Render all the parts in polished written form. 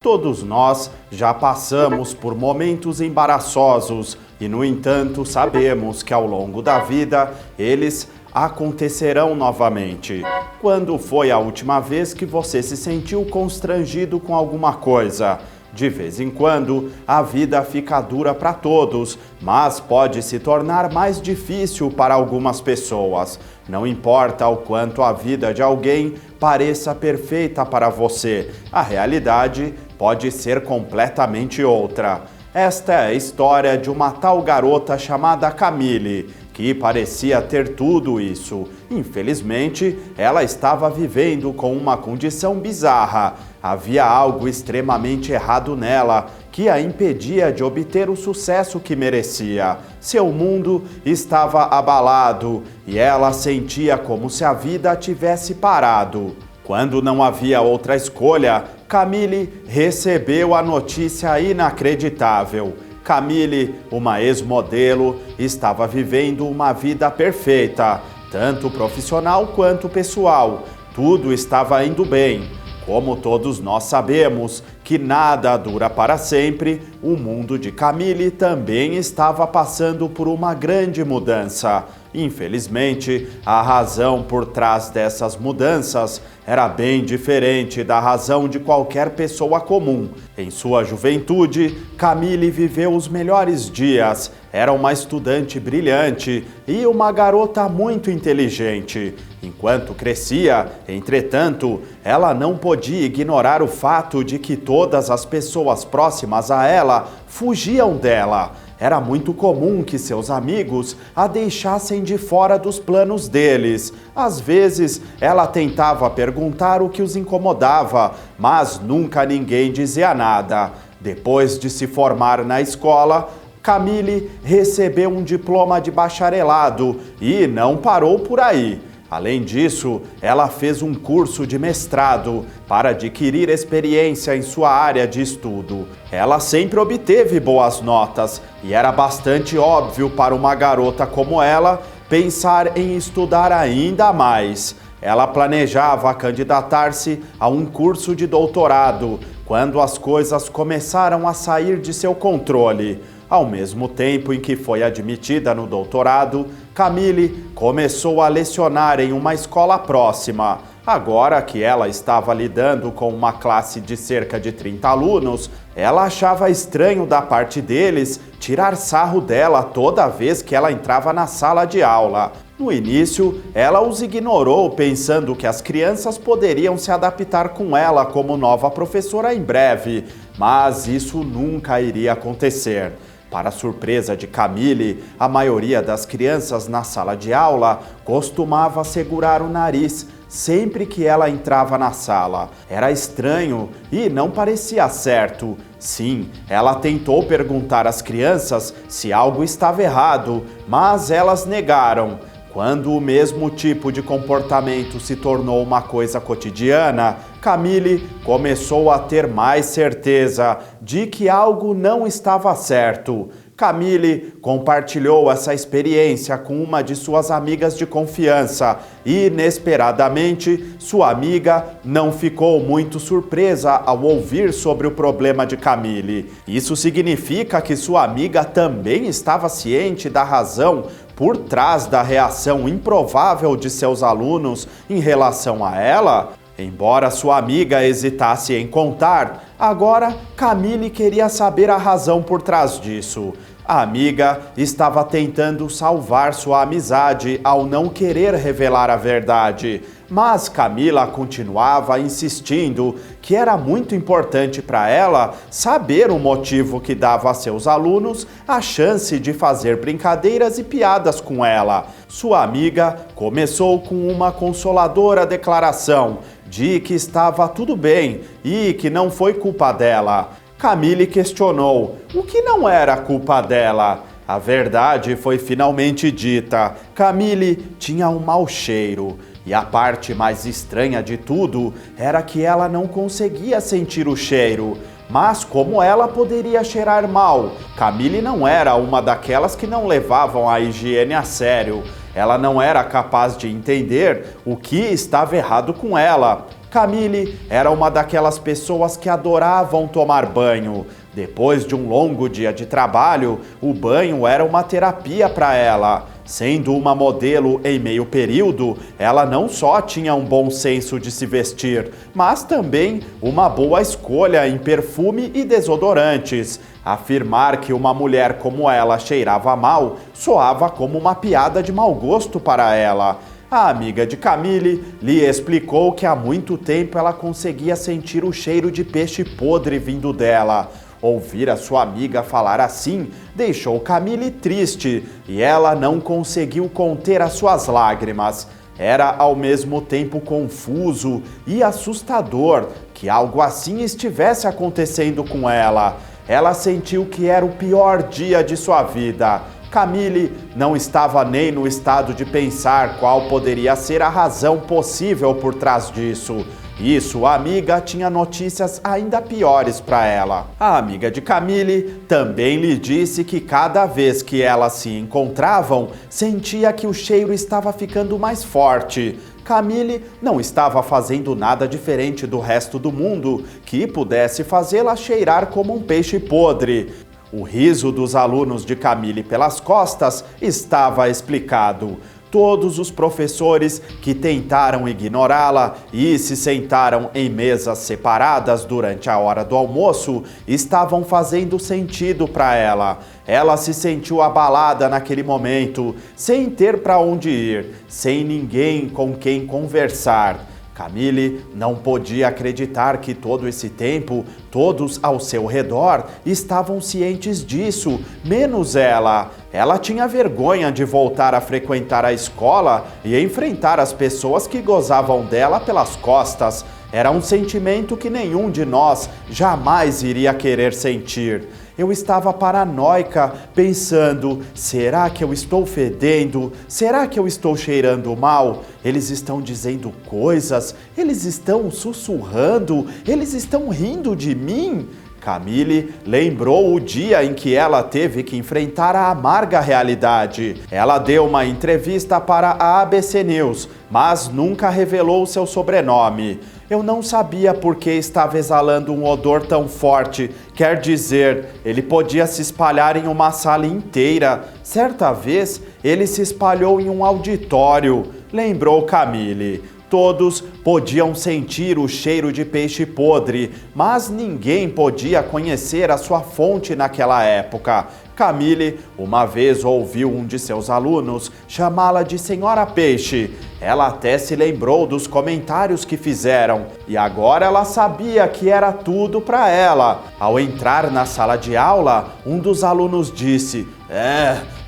Todos nós já passamos por momentos embaraçosos e, no entanto, sabemos que ao longo da vida eles acontecerão novamente. Quando foi a última vez que você se sentiu constrangido com alguma coisa? De vez em quando, a vida fica dura para todos, mas pode se tornar mais difícil para algumas pessoas. Não importa o quanto a vida de alguém pareça perfeita para você, a realidade pode ser completamente outra. Esta é a história de uma tal garota chamada Camille, que parecia ter tudo isso. Infelizmente, ela estava vivendo com uma condição bizarra. Havia algo extremamente errado nela, que a impedia de obter o sucesso que merecia. Seu mundo estava abalado e ela sentia como se a vida tivesse parado. Quando não havia outra escolha, Camille recebeu a notícia inacreditável. Camille, uma ex-modelo, estava vivendo uma vida perfeita, tanto profissional quanto pessoal. Tudo estava indo bem. Como todos nós sabemos que nada dura para sempre, o mundo de Camille também estava passando por uma grande mudança. Infelizmente, a razão por trás dessas mudanças era bem diferente da razão de qualquer pessoa comum. Em sua juventude, Camille viveu os melhores dias. Era uma estudante brilhante e uma garota muito inteligente. Enquanto crescia, entretanto, ela não podia ignorar o fato de que todas as pessoas próximas a ela fugiam dela. Era muito comum que seus amigos a deixassem de fora dos planos deles. Às vezes, ela tentava perguntar o que os incomodava, mas nunca ninguém dizia nada. Depois de se formar na escola, Camille recebeu um diploma de bacharelado e não parou por aí. Além disso, ela fez um curso de mestrado para adquirir experiência em sua área de estudo. Ela sempre obteve boas notas e era bastante óbvio para uma garota como ela pensar em estudar ainda mais. Ela planejava candidatar-se a um curso de doutorado quando as coisas começaram a sair de seu controle. Ao mesmo tempo em que foi admitida no doutorado, Camille começou a lecionar em uma escola próxima. Agora que ela estava lidando com uma classe de cerca de 30 alunos, ela achava estranho da parte deles tirar sarro dela toda vez que ela entrava na sala de aula. No início, ela os ignorou, pensando que as crianças poderiam se adaptar com ela como nova professora em breve, mas isso nunca iria acontecer. Para a surpresa de Camille, a maioria das crianças na sala de aula costumava segurar o nariz sempre que ela entrava na sala. Era estranho e não parecia certo. Sim, ela tentou perguntar às crianças se algo estava errado, mas elas negaram. Quando o mesmo tipo de comportamento se tornou uma coisa cotidiana, Camille começou a ter mais certeza de que algo não estava certo. Camille compartilhou essa experiência com uma de suas amigas de confiança e, inesperadamente, sua amiga não ficou muito surpresa ao ouvir sobre o problema de Camille. Isso significa que sua amiga também estava ciente da razão por trás da reação improvável de seus alunos em relação a ela? Embora sua amiga hesitasse em contar, agora Camille queria saber a razão por trás disso. A amiga estava tentando salvar sua amizade ao não querer revelar a verdade, mas Camila continuava insistindo que era muito importante para ela saber o motivo que dava a seus alunos a chance de fazer brincadeiras e piadas com ela. Sua amiga começou com uma consoladora declaração de que estava tudo bem e que não foi culpa dela. Camille questionou o que não era culpa dela. A verdade foi finalmente dita. Camille tinha um mau cheiro. E a parte mais estranha de tudo era que ela não conseguia sentir o cheiro. Mas como ela poderia cheirar mal? Camille não era uma daquelas que não levavam a higiene a sério. ela não era capaz de entender o que estava errado com ela. Camille era uma daquelas pessoas que adoravam tomar banho. Depois de um longo dia de trabalho, o banho era uma terapia para ela. Sendo uma modelo em meio período, ela não só tinha um bom senso de se vestir, mas também uma boa escolha em perfume e desodorantes. Afirmar que uma mulher como ela cheirava mal soava como uma piada de mau gosto para ela. A amiga de Camille lhe explicou que há muito tempo ela conseguia sentir o cheiro de peixe podre vindo dela. Ouvir a sua amiga falar assim deixou Camille triste e ela não conseguiu conter as suas lágrimas. Era ao mesmo tempo confuso e assustador que algo assim estivesse acontecendo com ela. Ela sentiu que era o pior dia de sua vida. Camille não estava nem no estado de pensar qual poderia ser a razão possível por trás disso. E sua amiga tinha notícias ainda piores para ela. A amiga de Camille também lhe disse que cada vez que elas se encontravam, sentia que o cheiro estava ficando mais forte. Camille não estava fazendo nada diferente do resto do mundo que pudesse fazê-la cheirar como um peixe podre. O riso dos alunos de Camille pelas costas estava explicado. Todos os professores que tentaram ignorá-la e se sentaram em mesas separadas durante a hora do almoço estavam fazendo sentido para ela. Ela se sentiu abalada naquele momento, sem ter para onde ir, sem ninguém com quem conversar. Camille não podia acreditar que todo esse tempo, todos ao seu redor estavam cientes disso, menos ela. Ela tinha vergonha de voltar a frequentar a escola e enfrentar as pessoas que gozavam dela pelas costas. Era um sentimento que nenhum de nós jamais iria querer sentir. Eu estava paranoica, pensando, será que eu estou fedendo? Será que eu estou cheirando mal? Eles estão dizendo coisas? Eles estão sussurrando? Eles estão rindo de mim? Camille lembrou o dia em que ela teve que enfrentar a amarga realidade. Ela deu uma entrevista para a ABC News, mas nunca revelou seu sobrenome. Eu não sabia por que estava exalando um odor tão forte. Quer dizer, ele podia se espalhar em uma sala inteira. Certa vez, ele se espalhou em um auditório, lembrou Camille. Todos podiam sentir o cheiro de peixe podre, mas ninguém podia conhecer a sua fonte naquela época. Camille uma vez ouviu um de seus alunos chamá-la de Senhora Peixe. Ela até se lembrou dos comentários que fizeram e agora ela sabia que era tudo para ela. Ao entrar na sala de aula, um dos alunos disse: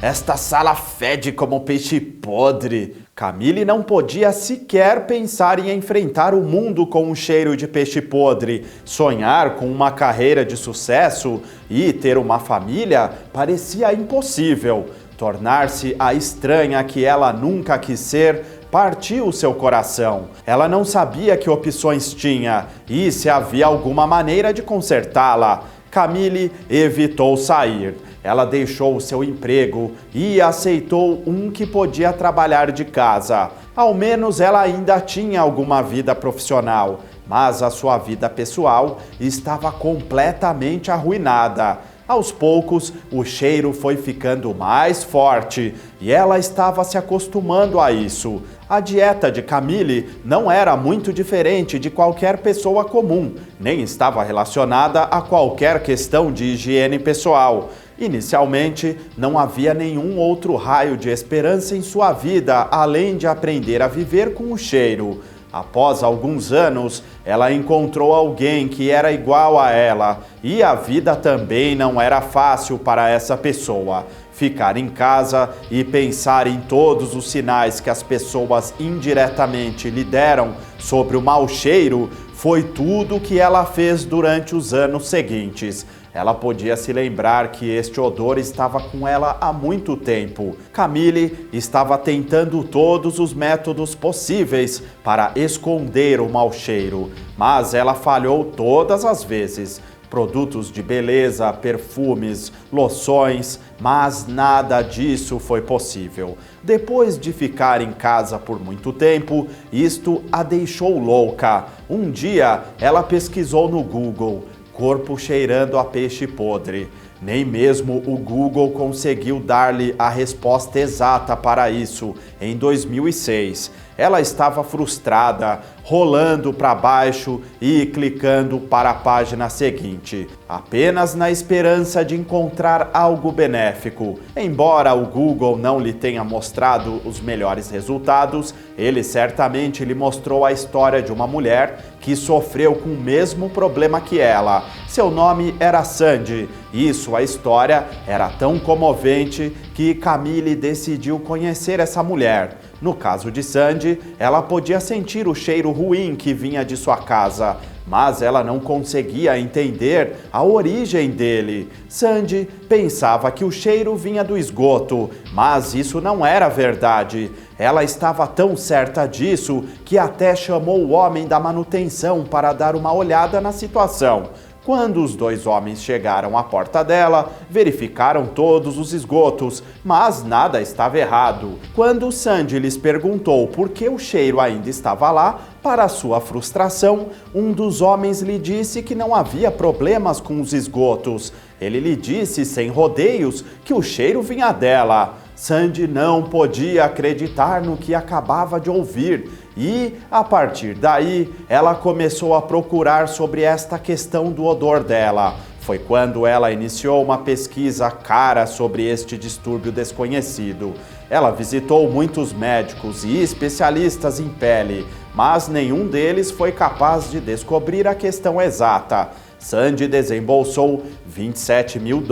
esta sala fede como peixe podre. Camille não podia sequer pensar em enfrentar o mundo com um cheiro de peixe podre. Sonhar com uma carreira de sucesso e ter uma família parecia impossível. Tornar-se a estranha que ela nunca quis ser partiu seu coração. Ela não sabia que opções tinha e se havia alguma maneira de consertá-la. Camille evitou sair. Ela deixou o seu emprego e aceitou um que podia trabalhar de casa. Ao menos ela ainda tinha alguma vida profissional, mas a sua vida pessoal estava completamente arruinada. Aos poucos, o cheiro foi ficando mais forte e ela estava se acostumando a isso. A dieta de Camille não era muito diferente de qualquer pessoa comum, nem estava relacionada a qualquer questão de higiene pessoal. Inicialmente, não havia nenhum outro raio de esperança em sua vida, além de aprender a viver com o cheiro. Após alguns anos, ela encontrou alguém que era igual a ela, e a vida também não era fácil para essa pessoa. Ficar em casa e pensar em todos os sinais que as pessoas indiretamente lhe deram sobre o mau cheiro foi tudo o que ela fez durante os anos seguintes. Ela podia se lembrar que este odor estava com ela há muito tempo. Camille estava tentando todos os métodos possíveis para esconder o mau cheiro, mas ela falhou todas as vezes. produtos de beleza, perfumes, loções, mas nada disso foi possível. Depois de ficar em casa por muito tempo, isto a deixou louca. Um dia, ela pesquisou no Google, corpo cheirando a peixe podre. Nem mesmo o Google conseguiu dar-lhe a resposta exata para isso em 2006. Ela estava frustrada, rolando para baixo e clicando para a página seguinte, apenas na esperança de encontrar algo benéfico. Embora o Google não lhe tenha mostrado os melhores resultados, ele certamente lhe mostrou a história de uma mulher que sofreu com o mesmo problema que ela. Seu nome era Sandy e sua história era tão comovente que Camille decidiu conhecer essa mulher. No caso de Sandy, ela podia sentir o cheiro ruim que vinha de sua casa, mas ela não conseguia entender a origem dele. Sandy pensava que o cheiro vinha do esgoto, mas isso não era verdade. Ela estava tão certa disso que até chamou o homem da manutenção para dar uma olhada na situação. Quando os dois homens chegaram à porta dela, verificaram todos os esgotos, mas nada estava errado. Quando Sandy lhes perguntou por que o cheiro ainda estava lá, para sua frustração, um dos homens lhe disse que não havia problemas com os esgotos. Ele lhe disse, sem rodeios, que o cheiro vinha dela. Sandy não podia acreditar no que acabava de ouvir e, a partir daí, ela começou a procurar sobre esta questão do odor dela. Foi quando ela iniciou uma pesquisa cara sobre este distúrbio desconhecido. Ela visitou muitos médicos e especialistas em pele, mas nenhum deles foi capaz de descobrir a questão exata. Sandy desembolsou $27 mil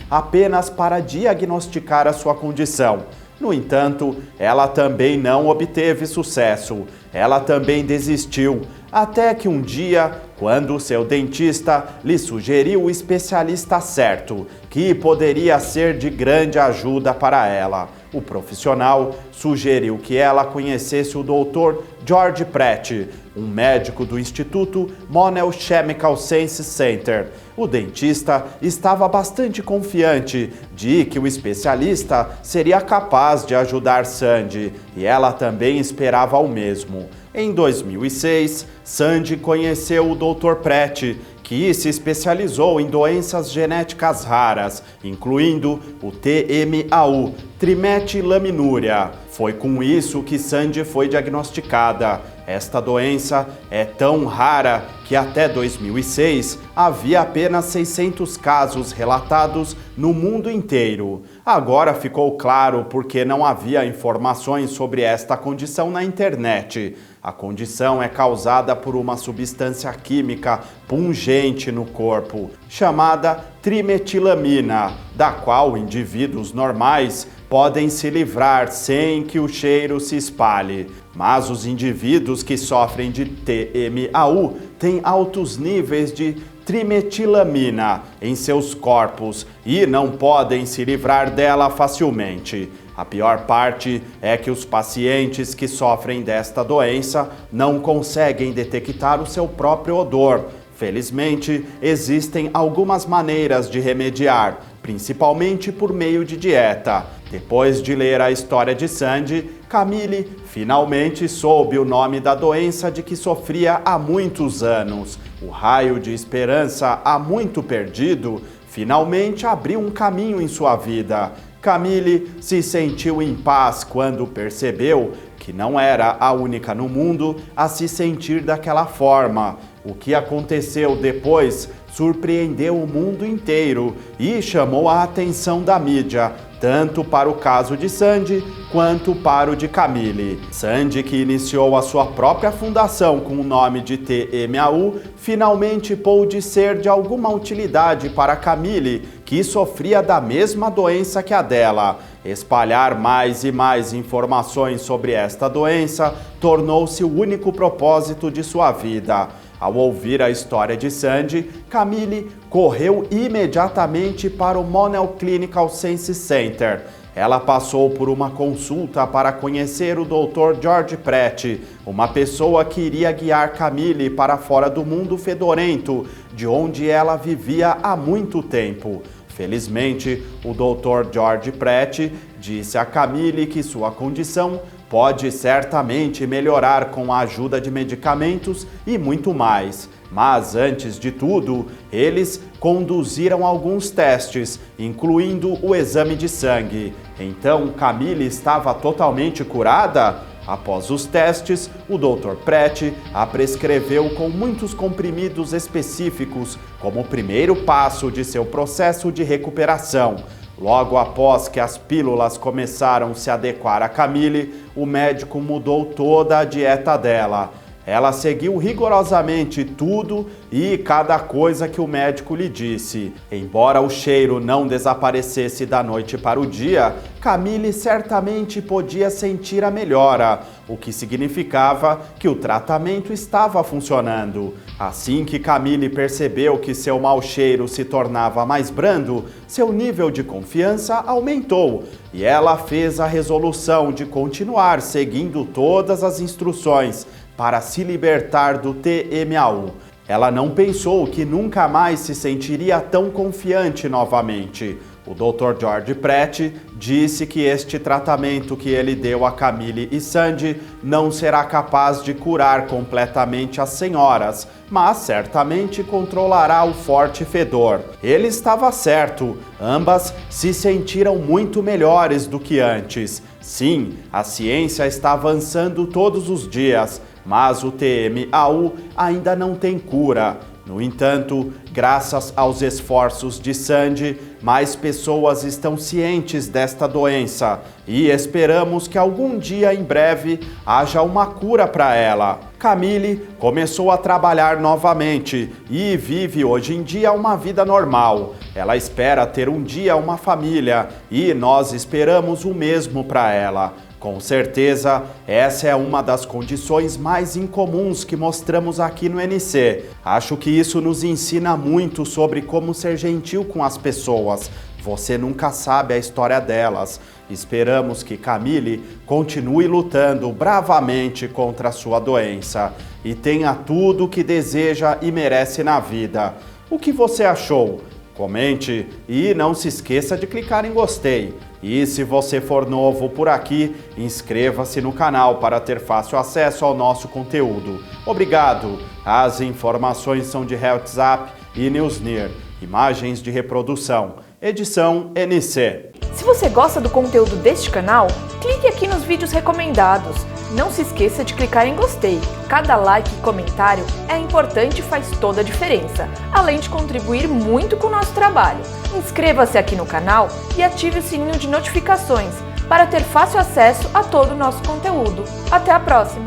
apenas para diagnosticar a sua condição. No entanto, ela também não obteve sucesso. Ela também desistiu, até que um dia, quando seu dentista lhe sugeriu o especialista certo, que poderia ser de grande ajuda para ela. O profissional sugeriu que ela conhecesse o Dr. George Pratt, um médico do Instituto Monell Chemical Sciences Center. O dentista estava bastante confiante de que o especialista seria capaz de ajudar Sandy, e ela também esperava o mesmo. Em 2006, Sandy conheceu o Dr. Pratt, que se especializou em doenças genéticas raras, incluindo o TMAU, trimetilaminúria. Foi com isso que Sandy foi diagnosticada. Esta doença é tão rara que até 2006 havia apenas 600 casos relatados no mundo inteiro. Agora ficou claro porque não havia informações sobre esta condição na internet. A condição é causada por uma substância química pungente no corpo, chamada trimetilamina, da qual indivíduos normais podem se livrar sem que o cheiro se espalhe. Mas os indivíduos que sofrem de TMAU têm altos níveis de trimetilamina em seus corpos e não podem se livrar dela facilmente. A pior parte é que os pacientes que sofrem desta doença não conseguem detectar o seu próprio odor. Felizmente, existem algumas maneiras de remediar, principalmente por meio de dieta. Depois de ler a história de Sandy, Camille finalmente soube o nome da doença de que sofria há muitos anos. O raio de esperança há muito perdido finalmente abriu um caminho em sua vida. Camille se sentiu em paz quando percebeu que não era a única no mundo a se sentir daquela forma. O que aconteceu depois surpreendeu o mundo inteiro e chamou a atenção da mídia, tanto para o caso de Sandy quanto para o de Camille. Sandy, que iniciou a sua própria fundação com o nome de TMAU, finalmente pôde ser de alguma utilidade para Camille, que sofria da mesma doença que a dela. Espalhar mais e mais informações sobre esta doença tornou-se o único propósito de sua vida. Ao ouvir a história de Sandy, Camille correu imediatamente para o Monell Clinical Sciences Center. ela passou por uma consulta para conhecer o Dr. George Pratt, uma pessoa que iria guiar Camille para fora do mundo fedorento, de onde ela vivia há muito tempo. Felizmente, o Dr. George Pratt disse a Camille que sua condição pode certamente melhorar com a ajuda de medicamentos e muito mais. Mas, antes de tudo, eles conduziram alguns testes, incluindo o exame de sangue. Então, Camille estava totalmente curada? Após os testes, o Dr. Pratt a prescreveu com muitos comprimidos específicos como o primeiro passo de seu processo de recuperação. Logo após que as pílulas começaram a se adequar a Camille, o médico mudou toda a dieta dela. Ela seguiu rigorosamente tudo e cada coisa que o médico lhe disse. Embora o cheiro não desaparecesse da noite para o dia, Camille certamente podia sentir a melhora, o que significava que o tratamento estava funcionando. Assim que Camille percebeu que seu mau cheiro se tornava mais brando, seu nível de confiança aumentou e ela fez a resolução de continuar seguindo todas as instruções para se libertar do TMAU. Ela não pensou que nunca mais se sentiria tão confiante novamente. O Dr. George Pratt disse que este tratamento que ele deu a Camille e Sandy não será capaz de curar completamente as senhoras, mas certamente controlará o forte fedor. Ele estava certo, ambas se sentiram muito melhores do que antes. Sim, a ciência está avançando todos os dias, mas o TMAU ainda não tem cura. No entanto, graças aos esforços de Sandy, mais pessoas estão cientes desta doença e esperamos que algum dia em breve haja uma cura para ela. Camille começou a trabalhar novamente e vive hoje em dia uma vida normal. Ela espera ter um dia uma família e nós esperamos o mesmo para ela. Com certeza, essa é uma das condições mais incomuns que mostramos aqui no NC. Acho que isso nos ensina muito sobre como ser gentil com as pessoas. Você nunca sabe a história delas. Esperamos que Camille continue lutando bravamente contra a sua doença e tenha tudo o que deseja e merece na vida. O que você achou? Comente e não se esqueça de clicar em gostei. E se você for novo por aqui, inscreva-se no canal para ter fácil acesso ao nosso conteúdo. Obrigado! As informações são de WhatsApp e Newsnear. Imagens de reprodução. Edição NC. Se você gosta do conteúdo deste canal, clique aqui nos vídeos recomendados. Não se esqueça de clicar em gostei. Cada like e comentário é importante e faz toda a diferença, além de contribuir muito com o nosso trabalho. Inscreva-se aqui no canal e ative o sininho de notificações para ter fácil acesso a todo o nosso conteúdo. Até a próxima!